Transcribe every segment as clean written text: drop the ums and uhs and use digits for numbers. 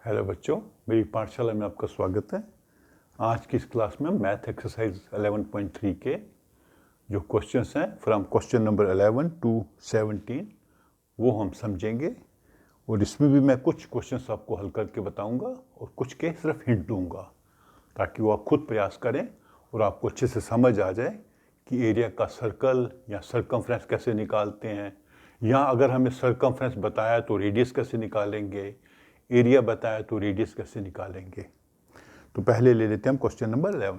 Hello बच्चों, मेरी पाठशाला में आपका स्वागत है। आज की इस क्लास में मैथ एक्सरसाइज 11.3 के जो क्वेश्चंस हैं फ्रॉम क्वेश्चन नंबर 11 टू 17 वो हम समझेंगे। और इसमें भी मैं कुछ क्वेश्चंस आपको हल करके बताऊंगा और कुछ के सिर्फ हिंट दूंगा ताकि वो आप खुद प्रयास करें और आपको अच्छे से समझ आ जाए कि एरिया का सर्कल या सर्कमफ्रेंस कैसे निकालते हैं, या अगर हमें सर्कमफ्रेंस बताया तो रेडियस कैसे निकालेंगे, एरिया बताया तो रेडियस कैसे निकालेंगे। तो पहले ले लेते हैं हम question number 11।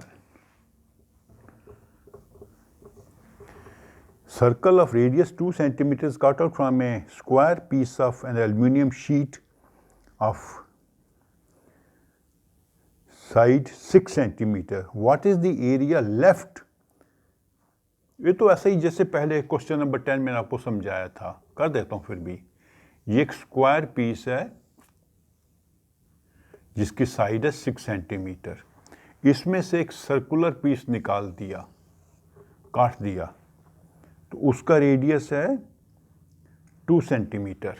Circle of radius 2 centimeters cut out from a square piece of an aluminum sheet of side 6 centimeter. What is the area left? ये तो ऐसा ही जैसे पहले क्वेश्चन नंबर 10 मैंने आपको समझाया था, कर देता हूं फिर भी। ये एक स्क्वायर पीस है जिसकी साइड है 6 सेंटीमीटर। इसमें से एक सर्कुलर पीस निकाल दिया, काट दिया, तो उसका रेडियस है 2 सेंटीमीटर।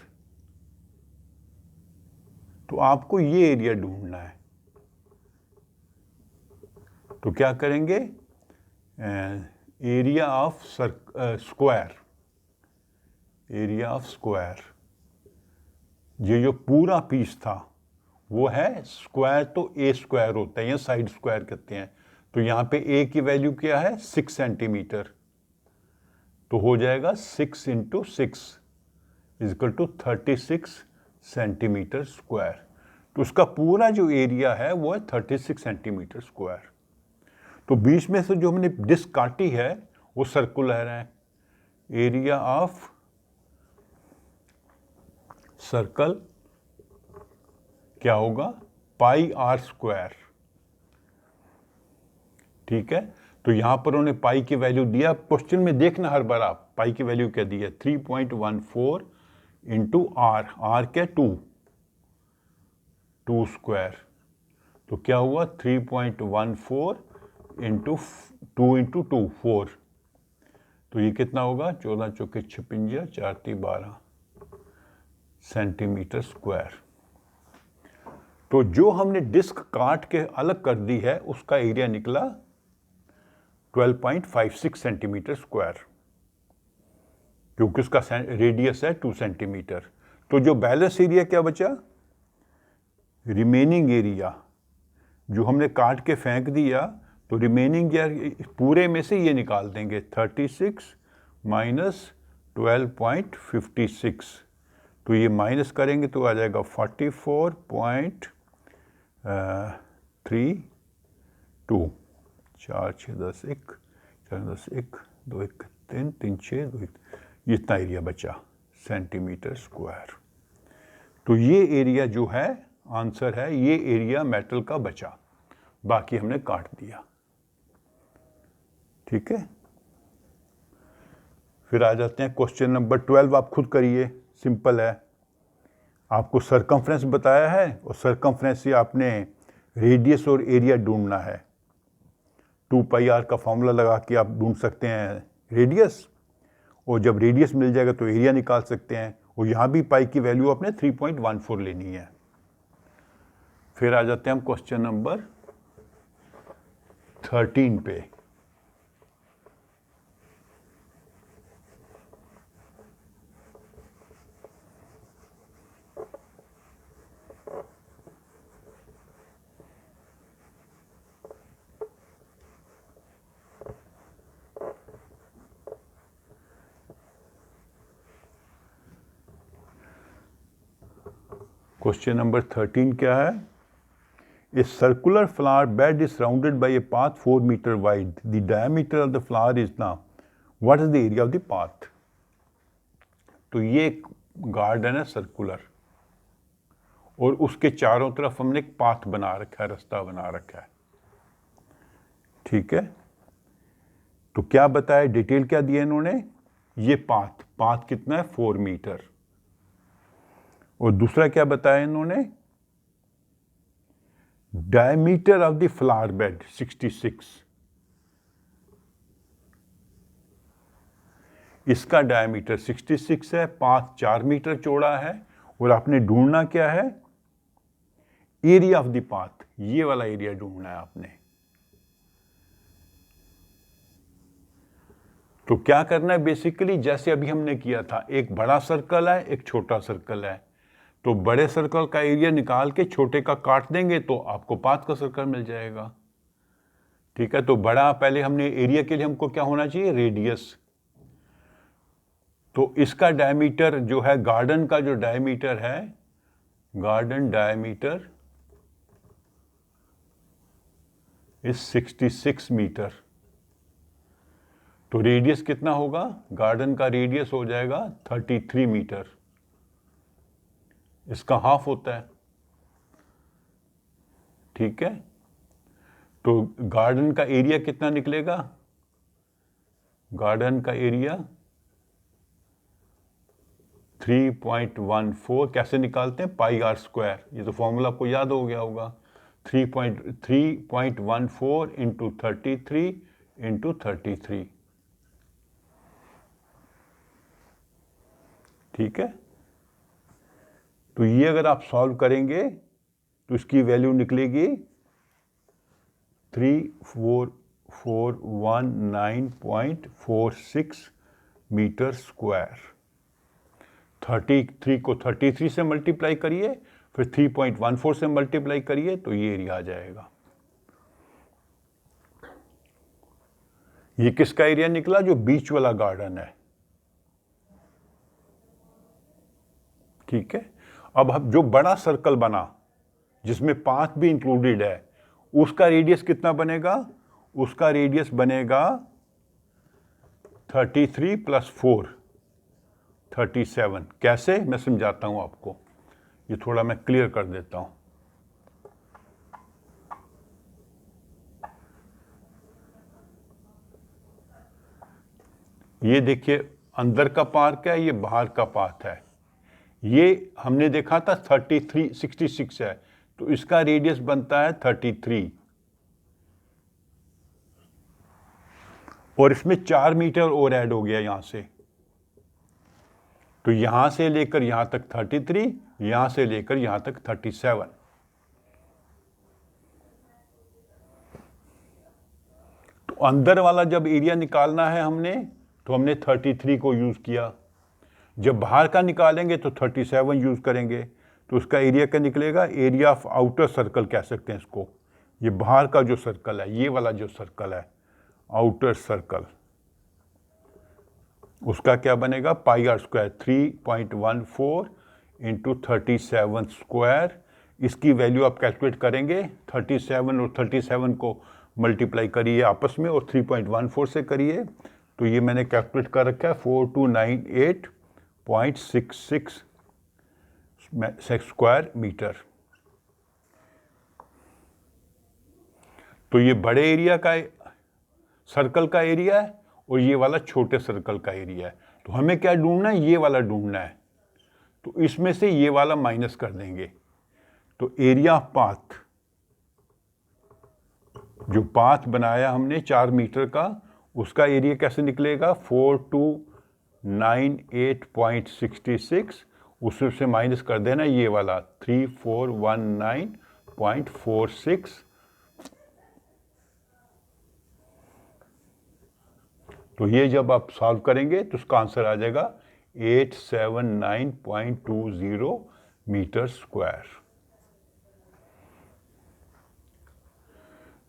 तो आपको ये एरिया ढूंढना है। तो क्या करेंगे, area of square, area of square, ये जो पूरा पीस था वो है स्क्वायर, तो ए स्क्वायर होता है या साइड स्क्वायर कहते हैं। तो यहाँ पे ए की वैल्यू क्या है 6 सेंटीमीटर, तो हो जाएगा 6 into 6 is equal to 36 centimetre square. तो उसका पूरा जो एरिया है वो है 36 सेंटीमीटर स्क्वायर। तो बीच में से जो हमने डिस्क काटी है वो सर्कुलर है। एरिया ऑफ सर्कल क्या होगा, पाई आर स्क्वायर। ठीक है, तो यहां पर उन्होंने पाई की वैल्यू दिया। क्वेश्चन में देखना हर बार आप पाई की वैल्यू क्या दी है, 3.14 इंटू आर, आर क्या 2 स्क्वायर। तो क्या हुआ 3.14 इंटू 2 इंटू 2 4। तो ये कितना होगा, 14 चौके 56, 4 3 12 सेंटीमीटर स्क्वायर। तो जो हमने डिस्क काट के अलग कर दी है उसका एरिया निकला 12.56 सेंटीमीटर स्क्वायर, क्योंकि उसका रेडियस है 2 सेंटीमीटर। तो जो बैलेंस एरिया क्या बचा, रिमेनिंग एरिया जो हमने काट के फेंक दिया, तो रिमेनिंग पूरे में से ये निकाल देंगे 36 माइनस 12.56। तो ये माइनस करेंगे तो आ जाएगा 44.32। 4 6 10 1 4 10 1 2 1 3 3 6 2 1, इतना एरिया बचा सेंटीमीटर स्क्वायर। तो ये एरिया जो है आंसर है, ये एरिया मेटल का बचा, बाकी हमने काट दिया। ठीक है, फिर आ जाते हैं क्वेश्चन नंबर 12। आप खुद करिए, सिंपल है। आपको सर्कमफ्रेंस बताया है और सर्कमफ्रेंस से आपने रेडियस और एरिया ढूंढना है। 2 पाई आर का फॉर्मूला लगा के आप ढूंढ सकते हैं रेडियस, और जब रेडियस मिल जाएगा तो एरिया निकाल सकते हैं। और यहाँ भी पाई की वैल्यू आपने 3.14 लेनी है। फिर आ जाते हैं हम क्वेश्चन नंबर 13 पे। क्वेश्चन नंबर 13 क्या है, A circular flower bed is surrounded by a path 4 meter wide. The diameter of the flower is now. What is the area of the path? तो ये एक गार्डन है सर्कुलर, और उसके चारों तरफ हमने एक पाथ बना रखा है, रास्ता बना रखा है। ठीक है, तो क्या बताया, डिटेल क्या दिया इन्होंने, ये पाथ कितना है 4 मीटर। और दूसरा क्या बताया इन्होंने, diameter of the flower bed 66। इसका डायमीटर 66 है, पाथ 4 मीटर चौड़ा है। और आपने ढूंढना क्या है, एरिया ऑफ द पाथ, ये वाला एरिया ढूंढना है आपने। तो क्या करना है बेसिकली, जैसे अभी हमने किया था, एक बड़ा सर्कल है, एक छोटा सर्कल है, तो बड़े सर्कल का एरिया निकाल के छोटे का काट देंगे तो आपको पाथ का सर्कल मिल जाएगा। ठीक है, तो बड़ा पहले हमने एरिया के लिए हमको क्या होना चाहिए, रेडियस। तो इसका डायमीटर जो है, गार्डन का जो डायमीटर है, गार्डन डायमीटर इज 66 मीटर। तो रेडियस कितना होगा, गार्डन का रेडियस हो जाएगा 33 मीटर, इसका हाफ होता है। ठीक है, तो गार्डन का एरिया कितना निकलेगा, गार्डन का एरिया 3.14, कैसे निकालते हैं, पाई आर स्क्वायर, ये तो फॉर्मूला आपको याद हो गया होगा। 3.14 इंटू 33 इंटू 33। ठीक है, तो ये अगर आप सॉल्व करेंगे तो इसकी वैल्यू निकलेगी 3419.46 मीटर स्क्वायर। 33 को 33 से मल्टीप्लाई करिए, फिर 3.14 से मल्टीप्लाई करिए, तो ये एरिया आ जाएगा। ये किसका एरिया निकला, जो बीच वाला गार्डन है। ठीक है, अब हम जो बड़ा सर्कल बना जिसमें पाथ भी इंक्लूडेड है, उसका रेडियस कितना बनेगा, उसका रेडियस बनेगा 33 प्लस 4 37। कैसे, मैं समझाता हूं आपको, ये थोड़ा मैं क्लियर कर देता हूं। ये देखिए, अंदर का पार्क है, ये बाहर का पाथ है। ये हमने देखा था 66 है, तो इसका रेडियस बनता है 33, और इसमें 4 मीटर और ऐड हो गया यहां से, तो यहां से लेकर यहां तक 33, यहां से लेकर यहां तक 37। तो अंदर वाला जब एरिया निकालना है हमने, तो हमने 33 को यूज किया। जब बाहर का निकालेंगे तो 37 यूज करेंगे, तो उसका एरिया क्या निकलेगा, एरिया ऑफ आउटर सर्कल कह सकते हैं इसको। ये बाहर का जो सर्कल है, ये वाला जो सर्कल है, आउटर सर्कल, उसका क्या बनेगा, पाई आर स्क्वायर 3.14 इंटू 37 स्क्वायर। इसकी वैल्यू आप कैलकुलेट करेंगे, 37 और 37 को मल्टीप्लाई करिए आपस में और 3.14 से करिए, तो ये मैंने कैलकुलेट कर रखा है 4298.66 स्क्वायर मीटर। तो ये बड़े एरिया का सर्कल का एरिया है और ये वाला छोटे सर्कल का एरिया है। तो हमें क्या ढूंढना है, ये वाला ढूंढना है। तो इसमें से ये वाला माइनस कर देंगे, तो एरिया ऑफ पाथ, जो पाथ बनाया हमने 4 मीटर का, उसका एरिया कैसे निकलेगा, 4298.66, उसमें से माइनस कर देना ये वाला 3419.46। तो ये जब आप सॉल्व करेंगे तो उसका आंसर आ जाएगा 879.20 मीटर स्क्वायर।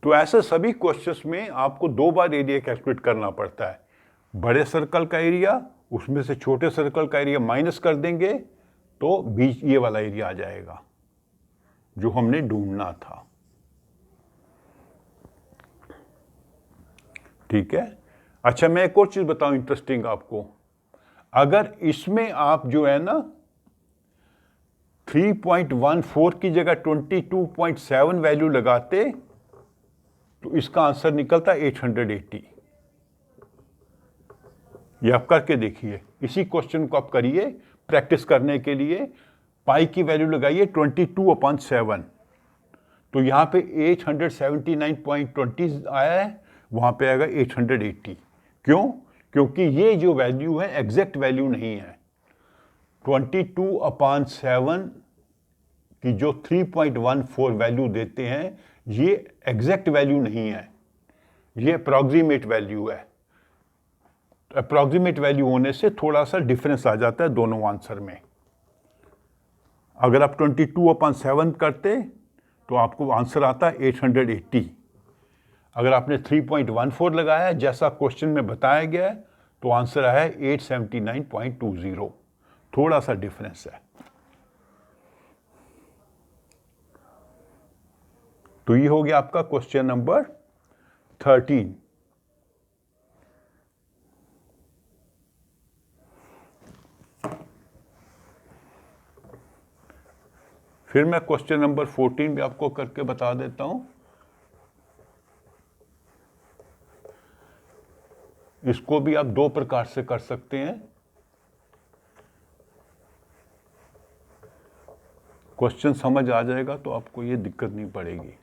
तो ऐसे सभी क्वेश्चंस में आपको 2 बार एरिया कैलकुलेट करना पड़ता है। बड़े सर्कल का एरिया, उसमें से छोटे सर्कल का एरिया माइनस कर देंगे तो बीच ये वाला एरिया आ जाएगा जो हमने ढूंढना था। ठीक है, अच्छा मैं एक और चीज बताऊं इंटरेस्टिंग आपको। अगर इसमें आप जो है ना 3.14 की जगह 22.7 वैल्यू लगाते तो इसका आंसर निकलता 880। ये आप करके देखिए, इसी क्वेश्चन को आप करिए प्रैक्टिस करने के लिए। पाई की वैल्यू लगाइए 22/7, तो यहाँ पे 879.20 आया है, वहाँ पे आएगा 880। क्यों? क्योंकि ये जो वैल्यू है एग्जैक्ट वैल्यू नहीं है। 22/7 कि जो 3.14 वैल्यू देते हैं ये एग्जैक्ट वैल्यू नहीं है, ये अप्रॉक्सीमेट वैल्यू है। अप्रॉक्सीमेट वैल्यू होने से थोड़ा सा डिफरेंस आ जाता है दोनों आंसर में। अगर आप 22/7 करते तो आपको आंसर आता है 880। अगर आपने 3.14 लगाया जैसा क्वेश्चन में बताया गया है तो आंसर आया है 879.20। थोड़ा सा डिफरेंस है। तो ये हो गया आपका क्वेश्चन नंबर 13। फिर मैं क्वेश्चन नंबर 14 भी आपको करके बता देता हूं। इसको भी आप दो प्रकार से कर सकते हैं। क्वेश्चन समझ आ जाएगा तो आपको ये दिक्कत नहीं पड़ेगी।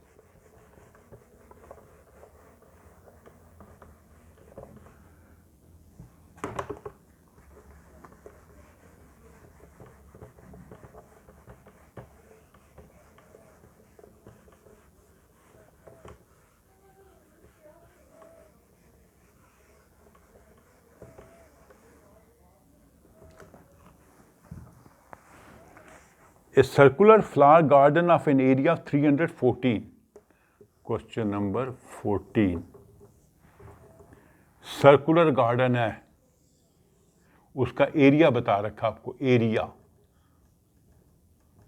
A circular flower garden of an area of 314. Question number 14. Circular garden है, उसका एरिया बता रखा आपको, एरिया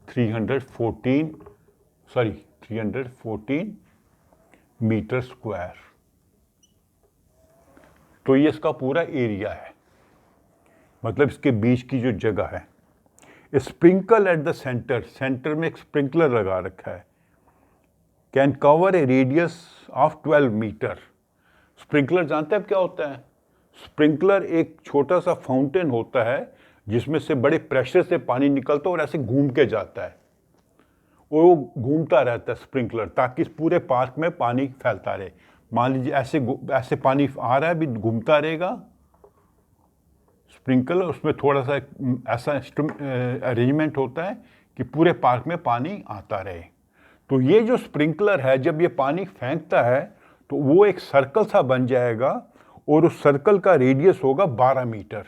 314 मीटर स्क्वायर। तो ये इसका पूरा एरिया है, मतलब इसके बीच की जो जगह है। Sprinkle at the centre, centre में एक स्प्रिंकलर लगा रखा है। Can cover a radius of 12 metre. Sprinkler जानते हैं आप क्या होता है? स्प्रिंकलर एक छोटा सा फाउंटेन होता है जिसमें से बड़े प्रेशर से पानी निकलता है और ऐसे घूम के जाता है, और वो घूमता रहता है स्प्रिंकलर, ताकि इस पूरे पार्क में पानी फैलता रहे। मान लीजिए ऐसे पानी आ रहा है, भी घूमता रहेगा स्प्रिंकलर, उसमें थोड़ा सा ऐसा अरेंजमेंट होता है कि पूरे पार्क में पानी आता रहे। तो ये जो स्प्रिंकलर है, जब ये पानी फेंकता है तो वो एक सर्कल सा बन जाएगा, और उस सर्कल का रेडियस होगा 12 मीटर।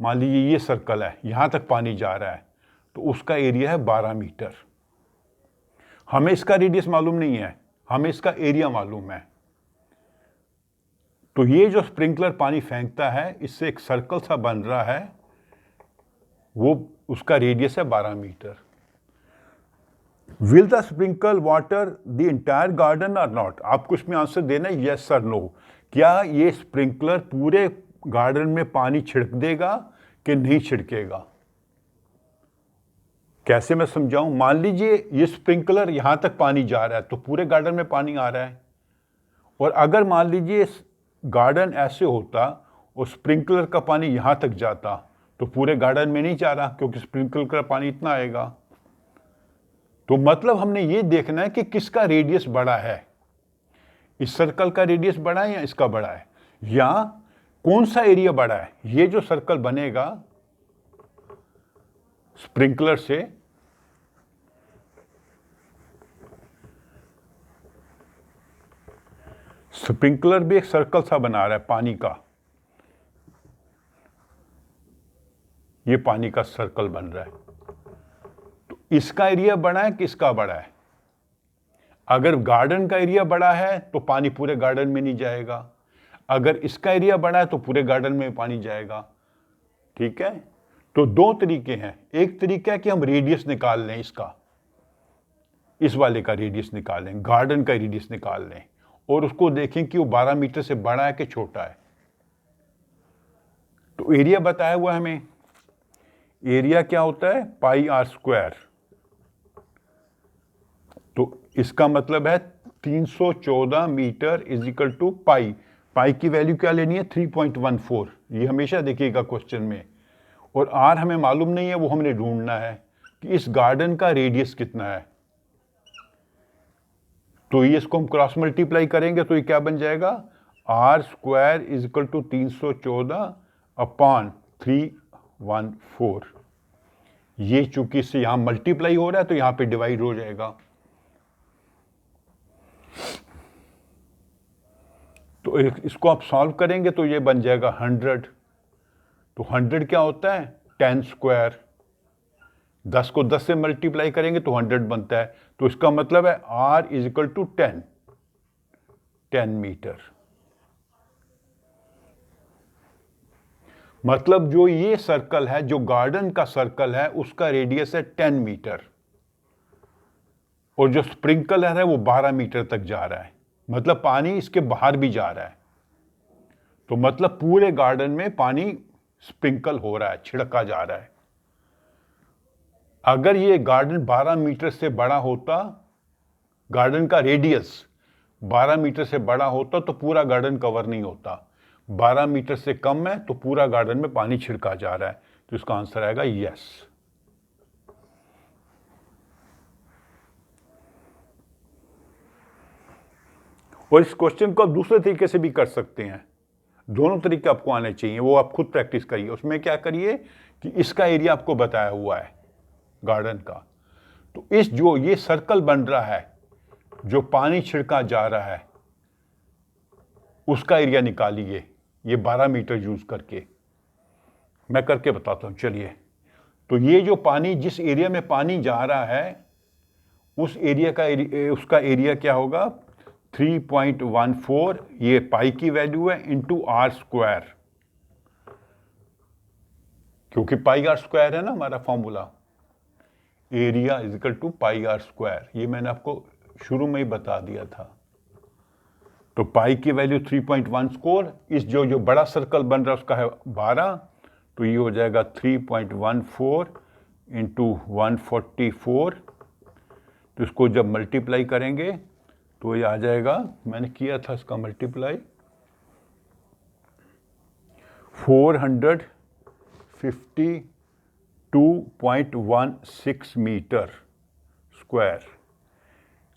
मान लीजिए ये सर्कल है, यहां तक पानी जा रहा है, तो उसका एरिया है 12 मीटर। हमें इसका रेडियस मालूम नहीं है, हमें इसका एरिया मालूम है। तो ये जो स्प्रिंकलर पानी फेंकता है, इससे एक सर्कल सा बन रहा है, वो उसका रेडियस है 12 metre. Will the sprinkle water the entire garden और नॉट? आपको इसमें आंसर देना है यस और नो। क्या ये स्प्रिंकलर पूरे गार्डन में पानी छिड़क देगा कि नहीं छिड़केगा? कैसे मैं समझाऊं? मान लीजिए ये स्प्रिंकलर यहां तक पानी जा रहा है तो पूरे गार्डन में पानी आ रहा है, और अगर मान लीजिए गार्डन ऐसे होता और स्प्रिंकलर का पानी यहां तक जाता तो पूरे गार्डन में नहीं जा रहा, क्योंकि स्प्रिंकलर का पानी इतना आएगा। तो मतलब हमने ये देखना है कि किसका रेडियस बड़ा है, इस सर्कल का रेडियस बड़ा है या इसका बड़ा है, या कौन सा एरिया बड़ा है। ये जो सर्कल बनेगा स्प्रिंकलर से, स्प्रिंकलर भी एक सर्कल सा बना रहा है पानी का, ये पानी का सर्कल बन रहा है। तो इसका एरिया बड़ा है कि इसका बड़ा है? अगर गार्डन का एरिया बड़ा है तो पानी पूरे गार्डन में नहीं जाएगा, अगर इसका एरिया बड़ा है तो पूरे गार्डन में पानी जाएगा। ठीक है, तो दो तरीके हैं। एक तरीका है कि हम रेडियस निकाल लें, इसका, इस वाले का रेडियस निकाल लें, गार्डन का रेडियस निकाल लें, और उसको देखें कि वो 12 मीटर से बड़ा है कि छोटा है। तो एरिया बताया हुआ हमें, एरिया क्या होता है? पाई आर स्क्वायर। तो इसका मतलब है 314 मीटर इज इक्वल टू पाई। पाई की वैल्यू क्या लेनी है? 3.14। ये हमेशा देखिएगा क्वेश्चन में। और आर हमें मालूम नहीं है, वो हमने ढूंढना है कि इस गार्डन का रेडियस कितना है। तो ये इसको हम क्रॉस मल्टीप्लाई करेंगे तो ये क्या बन जाएगा? R square is equal to 314 upon 314। ये चूंकि इससे यहाँ मल्टीप्लाई हो रहा है तो यहाँ पे डिवाइड हो जाएगा। तो इसको आप सॉल्व करेंगे तो ये बन जाएगा 100। तो 100 क्या होता है? 10 स्क्वायर। 10 को 10 से मल्टीप्लाई करेंगे तो 100 बनता है। तो इसका मतलब है R is equal to 10 metre. मतलब जो ये सर्कल है, जो गार्डन का सर्कल है, उसका रेडियस है 10 मीटर और जो स्प्रिंकलर है वो 12 मीटर तक जा रहा है। मतलब पानी इसके बाहर भी जा रहा है। तो मतलब पूरे गार्डन में पानी स्प्रिंकल हो रहा है, छिड़का जा रहा है। अगर ये गार्डन 12 मीटर से बड़ा होता, गार्डन का रेडियस 12 मीटर से बड़ा होता तो पूरा गार्डन कवर नहीं होता। 12 मीटर से कम है तो पूरा गार्डन में पानी छिड़का जा रहा है। तो इसका आंसर आएगा यस। और इस क्वेश्चन को आप दूसरे तरीके से भी कर सकते हैं। दोनों तरीके आपको आने चाहिए, वो आप खुद प्रैक्टिस करिए। उसमें क्या करिए कि इसका एरिया आपको बताया हुआ है गार्डन का, तो इस जो ये सर्कल बन रहा है, जो पानी छिड़का जा रहा है, उसका एरिया निकालिए ये 12 मीटर यूज करके। मैं करके बताता हूं, चलिए। तो ये जो पानी, जिस एरिया में पानी जा रहा है, उस एरिया का उसका एरिया क्या होगा? 3.14, ये पाई की वैल्यू है, इंटू R स्क्वायर, क्योंकि पाई R स्क्वायर है ना हमारा formula. Area is equal to pi R square, ये मैंने आपको शुरू में ही बता दिया था। तो पाई की वैल्यू 3.1 स्क्वायर, इस जो बड़ा सर्कल बन रहा है उसका है 12, तो ये हो जाएगा 3.14 इंटू 144। तो इसको जब मल्टीप्लाई करेंगे तो ये आ जाएगा, मैंने किया था इसका मल्टीप्लाई, 452.16 मीटर स्क्वायर।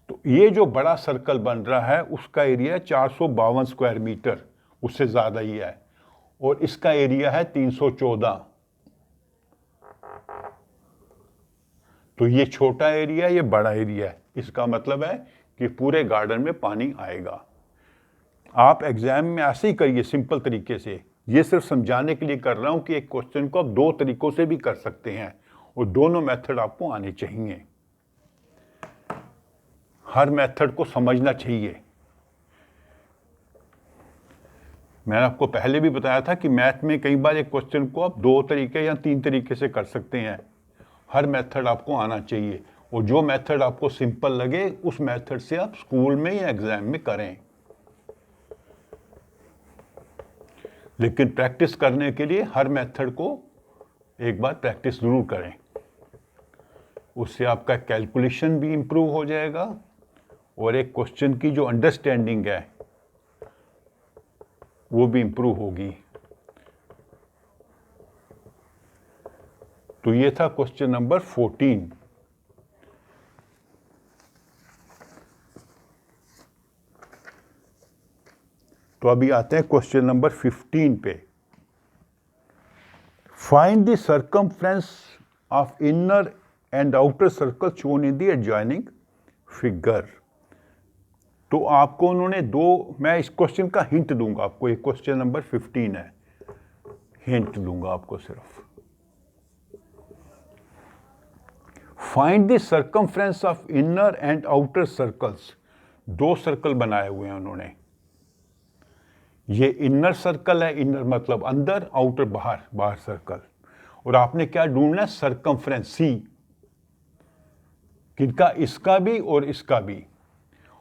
तो ये जो बड़ा सर्कल बन रहा है उसका एरिया है 452 स्क्वायर मीटर, उससे ज़्यादा ही है। और इसका एरिया है 314। तो ये छोटा एरिया है, ये बड़ा एरिया है। इसका मतलब है कि पूरे गार्डन में पानी आएगा। आप एग्जाम में ऐसे ही करिए सिंपल तरीके से। ये सिर्फ समझाने के लिए कर रहा हूं कि एक क्वेश्चन को आप दो तरीकों से भी कर सकते हैं और दोनों मेथड आपको आने चाहिए। हर मेथड को समझना चाहिए। मैंने आपको पहले भी बताया था कि मैथ में कई बार एक क्वेश्चन को आप 2 तरीके या 3 तरीके से कर सकते हैं। हर मेथड आपको आना चाहिए और जो मेथड आपको सिंपल लगे उस मेथड से आप स्कूल में या एग्जाम में करें। लेकिन प्रैक्टिस करने के लिए हर मेथड को एक बार प्रैक्टिस जरूर करें। उससे आपका कैलकुलेशन भी इंप्रूव हो जाएगा और एक क्वेश्चन की जो अंडरस्टैंडिंग है वो भी इंप्रूव होगी। तो ये था क्वेश्चन नंबर 14। तो अभी आते हैं क्वेश्चन नंबर 15 पे। Find the circumference of inner and outer circle shown in the adjoining figure. तो आपको उन्होंने मैं इस क्वेश्चन का हिंट दूंगा आपको। एक क्वेश्चन नंबर 15 है, हिंट दूंगा आपको सिर्फ। Find the circumference of inner and outer circles. 2 circle बनाए हुए हैं उन्होंने। ये इनर सर्कल है, इनर मतलब अंदर, आउटर बाहर सर्कल। और आपने क्या ढूंढना है? सर्कमफ्रेंस, सी किनका? इसका भी और इसका भी।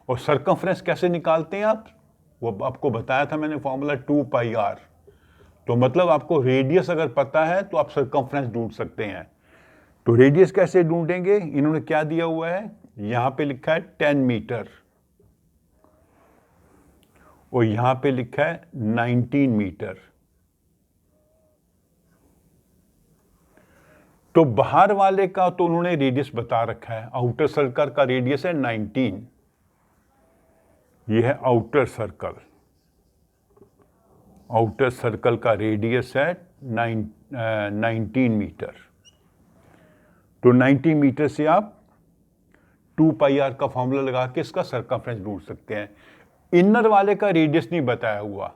और सर्कमफ्रेंस कैसे निकालते हैं आप? वो आपको बताया था मैंने, फॉर्मूला 2 पाई R। तो मतलब आपको रेडियस अगर पता है तो आप सर्कमफ्रेंस ढूंढ सकते हैं। तो रेडियस कैसे ढूंढेंगे? इन्होंने क्या दिया हुआ है, यहां पे लिखा है 10 मीटर और यहां पे लिखा है 19 मीटर। तो बाहर वाले का तो उन्होंने रेडियस बता रखा है। आउटर सर्कल का रेडियस है 19। यह है आउटर सर्कल। आउटर सर्कल का रेडियस है 19 मीटर। तो 90 मीटर से आप 2 पाई आर का फॉर्मूला लगा के इसका सरकमफ्रेंस ढूंढ सकते हैं। इनर वाले का रेडियस नहीं बताया हुआ,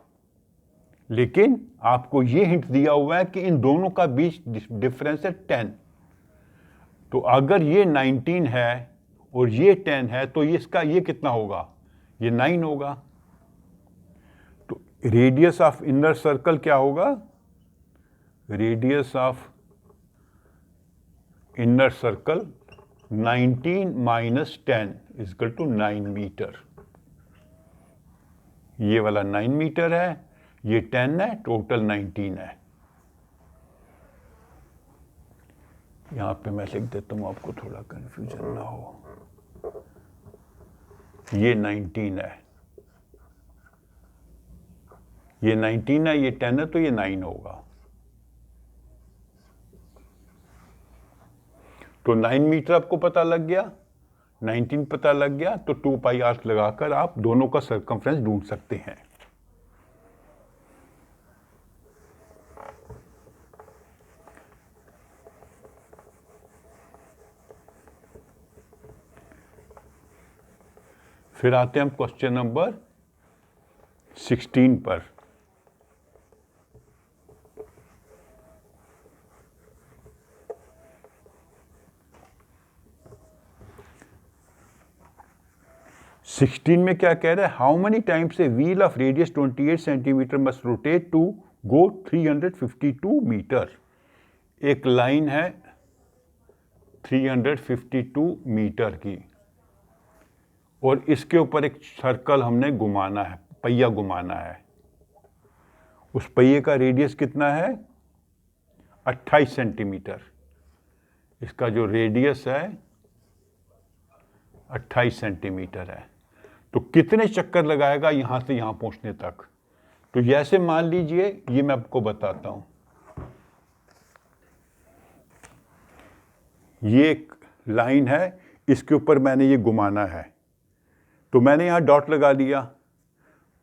लेकिन आपको ये हिंट दिया हुआ है कि इन दोनों का बीच डिफरेंस है 10। तो अगर ये 19 है और ये 10 है तो इसका ये कितना होगा, ये 9 होगा। तो रेडियस ऑफ इनर सर्कल क्या होगा, radius of inner circle 19 minus 10 is equal to 9 metre. ये वाला 9 मीटर है, ये 10 है, टोटल 19 है। यहां पे मैं लिख देता हूं आपको थोड़ा कंफ्यूजन ना हो। ये 19 है, ये 19 है, ये 10 है, तो ये 9 होगा। तो 9 मीटर आपको पता लग गया, 19 पता लग गया, तो 2 पाई आर लगाकर आप दोनों का सरकमफ्रेंस ढूंढ सकते हैं। फिर आते हैं हम क्वेश्चन नंबर 16 पर। में क्या कह रहा है, how many times a wheel of radius 28 centimetre must rotate to go 352 metre. एक लाइन है 352 मीटर की और इसके ऊपर एक सर्कल हमने घुमाना है, पहिया घुमाना है। उस पहिए का रेडियस कितना है, 28 सेंटीमीटर। इसका जो रेडियस है 28 सेंटीमीटर है। तो कितने चक्कर लगाएगा यहां से यहां पहुंचने तक। तो जैसे मान लीजिए, ये मैं आपको बताता हूं, ये एक लाइन है, इसके ऊपर मैंने ये घुमाना है, तो मैंने यहां डॉट लगा दिया।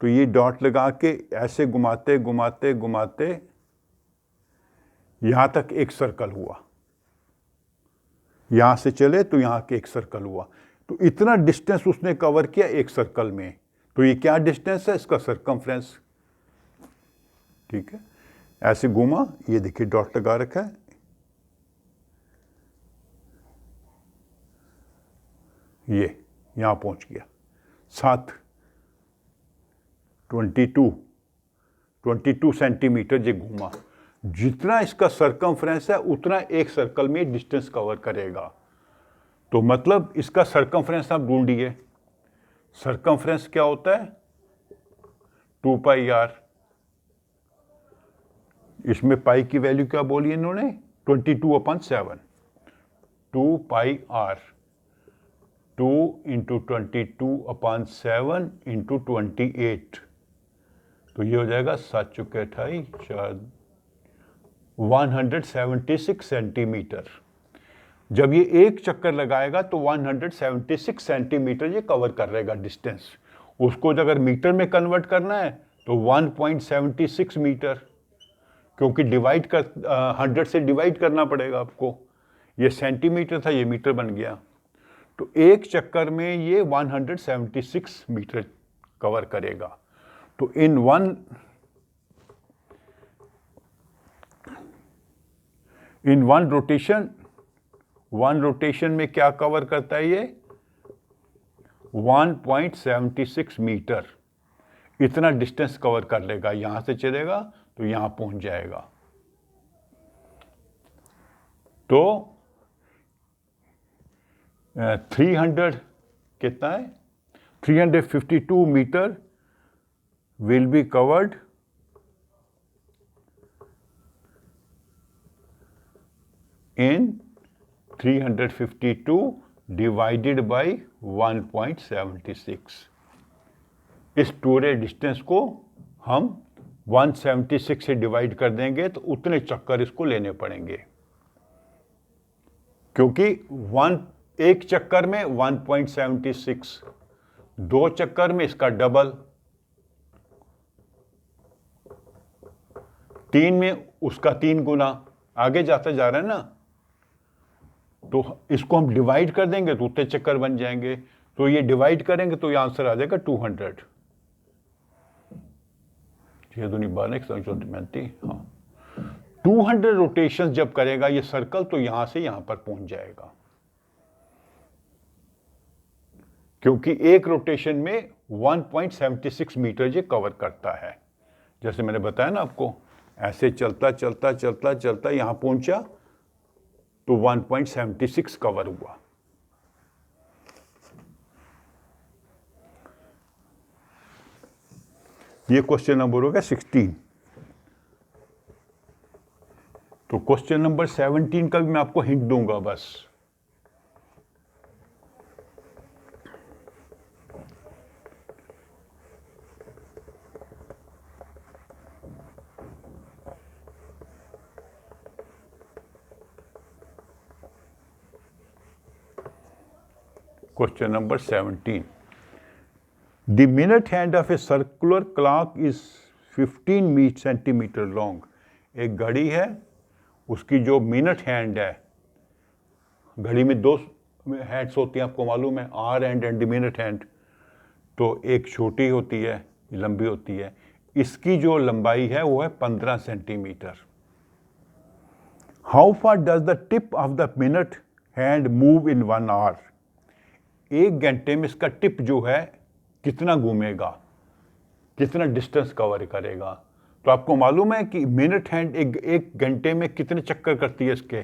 तो ये डॉट लगा के ऐसे घुमाते घुमाते घुमाते यहां तक एक सर्कल हुआ, यहां से चले तो यहां के एक सर्कल हुआ। तो इतना डिस्टेंस उसने कवर किया एक सर्कल में। तो ये क्या डिस्टेंस है, इसका सरकमफ्रेंस। ठीक है, ऐसे घूमा, ये देखिए डॉट लगा रखा है, ये यहां पहुंच गया। साथ 22 सेंटीमीटर ये घूमा। जितना इसका सरकमफ्रेंस है उतना एक सर्कल में डिस्टेंस कवर करेगा। तो मतलब इसका सरकमफ्रेंस आप ढूंढिए। सरकमफ्रेंस क्या होता है, 2 पाई आर। इसमें पाई की वैल्यू क्या बोली इन्होंने, 22/7। 2 पाई आर, 2 इंटू 22/7 इंटू 28, तो ये हो जाएगा 7 चुके 28, 176 सेंटीमीटर। जब ये एक चक्कर लगाएगा तो 176 सेंटीमीटर ये कवर कर रहेगा डिस्टेंस। उसको अगर मीटर में कन्वर्ट करना है तो 1.76 मीटर, क्योंकि डिवाइड कर 100 से डिवाइड करना पड़ेगा आपको। ये सेंटीमीटर था, ये मीटर बन गया। तो एक चक्कर में ये 176 मीटर कवर करेगा। तो इन वन रोटेशन में क्या कवर करता है ये, 1.76 मीटर। इतना डिस्टेंस कवर कर लेगा, यहां से चलेगा तो यहां पहुंच जाएगा। तो 300 कितना है, 352 metre will be covered in 352 divided by 1.76। इस पूरे डिस्टेंस को हम 176 से डिवाइड कर देंगे तो उतने चक्कर इसको लेने पड़ेंगे, क्योंकि एक चक्कर में 1.76, 2 चक्कर में इसका डबल, 3 में उसका 3 गुना, आगे जाता जा रहा है ना। तो इसको हम डिवाइड कर देंगे तो उतने चक्कर बन जाएंगे। तो ये डिवाइड करेंगे तो ये आंसर आ जाएगा 200। 6 दूनी 12 1 34 हाँ 200 रोटेशन जब करेगा ये सर्कल तो यहां से यहां पर पहुंच जाएगा, क्योंकि एक रोटेशन में 1.76 मीटर ये कवर करता है। जैसे मैंने बताया ना आपको, ऐसे चलता चलता चलता चलता यहां पहुंचा तो 1.76 कवर हुआ। ये क्वेश्चन नंबर हो गया 16। तो क्वेश्चन नंबर 17 का भी मैं आपको हिंट दूंगा बस। Question number 17. The minute hand of a circular clock is 15 centimeter long. एक घड़ी है, उसकी जो मिनट हैंड है, घड़ी में दो हैंड्स होती हैं आपको मालूम है, hour hand and the minute hand. तो एक छोटी होती है, लंबी होती है, इसकी जो लंबाई है वो है 15 centimetre. How far does the tip of the minute hand move in 1 hour? एक घंटे में इसका टिप जो है कितना घूमेगा, कितना डिस्टेंस कवर करेगा। तो आपको मालूम है कि मिनट हैंड एक घंटे में कितने चक्कर करती है इसके?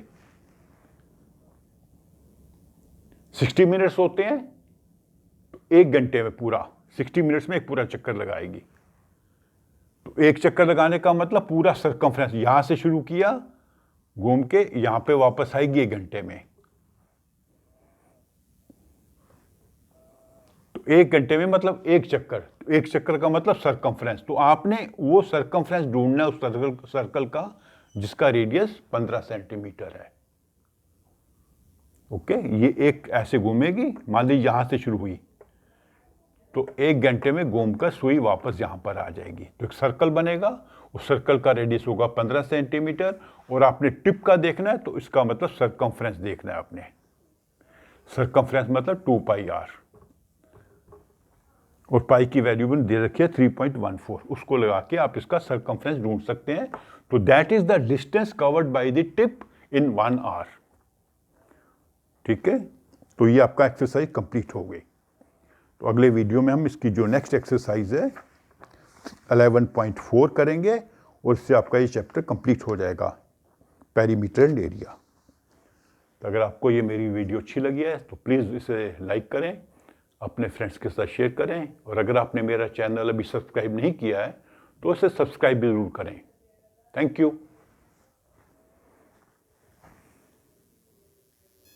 60 मिनट्स होते हैं, तो एक घंटे में पूरा 60 मिनट्स में एक पूरा चक्कर लगाएगी। तो एक चक्कर लगाने का मतलब पूरा सरकमफ्रेंस, यहां से शुरू किया घूम के यहां पे वापस आएगी 1 घंटे में। तो 1 घंटे में मतलब एक चक्कर, तो एक चक्कर का मतलब सरकमफ्रेंस। तो आपने वो सरकमफ्रेंस ढूंढना है उस सर्कल का जिसका रेडियस 15 सेंटीमीटर है। ओके, ये एक ऐसे घूमेगी, मान लीजिए यहां से शुरू हुई तो 1 घंटे में घूमकर सुई वापस यहां पर आ जाएगी। तो एक सर्कल बनेगा, उस सर्कल का रेडियस होगा 15 सेंटीमीटर, और आपने टिप का देखना है तो इसका मतलब सरकमफ्रेंस देखना है आपने। सरकमफ्रेंस मतलब 2 पाई आर, और पाई की वैल्यू भी दे रखी है 3.14, उसको लगा के आप इसका सरकमफ्रेंस ढूंढ सकते हैं। तो that is the distance covered by the tip in 1 hour. ठीक है, तो ये आपका एक्सरसाइज कंप्लीट हो गई। तो अगले वीडियो में हम इसकी जो नेक्स्ट एक्सरसाइज है 11.4 करेंगे, और इससे आपका ये चैप्टर कंप्लीट हो जाएगा, पेरीमीटर एंड एरिया। तो अगर आपको ये मेरी वीडियो अच्छी लगी है तो प्लीज़ इसे लाइक करें, अपने फ्रेंड्स के साथ शेयर करें, और अगर आपने मेरा चैनल अभी सब्सक्राइब नहीं किया है तो इसे सब्सक्राइब जरूर करें। Thank you.